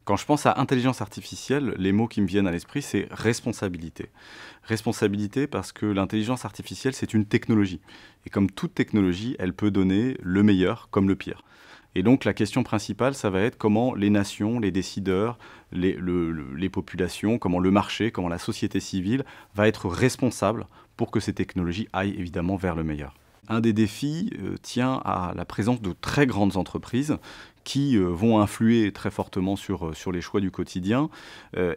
Quand je pense à intelligence artificielle, les mots qui me viennent à l'esprit, c'est responsabilité. Responsabilité parce que l'intelligence artificielle, c'est une technologie. Et comme toute technologie, elle peut donner le meilleur comme le pire. Et donc la question principale, ça va être comment les nations, les décideurs, les populations, comment le marché, comment la société civile va être responsable pour que ces technologies aillent évidemment vers le meilleur. Un des défis tient à la présence de très grandes entreprises qui vont influer très fortement sur les choix du quotidien,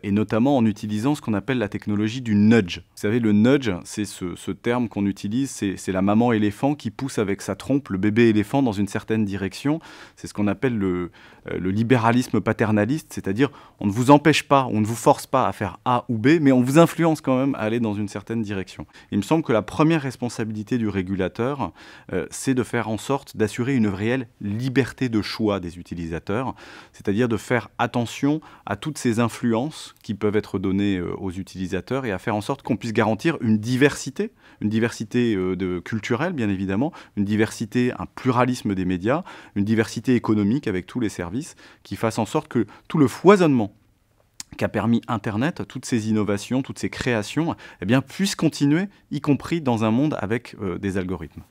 et notamment en utilisant ce qu'on appelle la technologie du nudge. Vous savez, le nudge, c'est ce terme qu'on utilise, c'est la maman éléphant qui pousse avec sa trompe le bébé éléphant dans une certaine direction. C'est ce qu'on appelle le libéralisme paternaliste, c'est-à-dire on ne vous empêche pas, on ne vous force pas à faire A ou B, mais on vous influence quand même à aller dans une certaine direction. Il me semble que la première responsabilité du régulateur, c'est de faire en sorte d'assurer une réelle liberté de choix des utilisateurs, c'est-à-dire de faire attention à toutes ces influences qui peuvent être données aux utilisateurs et à faire en sorte qu'on puisse garantir une diversité culturelle bien évidemment, une diversité, un pluralisme des médias, une diversité économique avec tous les services qui fassent en sorte que tout le foisonnement qu'a permis Internet, toutes ces innovations, toutes ces créations, eh bien, puissent continuer, y compris dans un monde avec des algorithmes.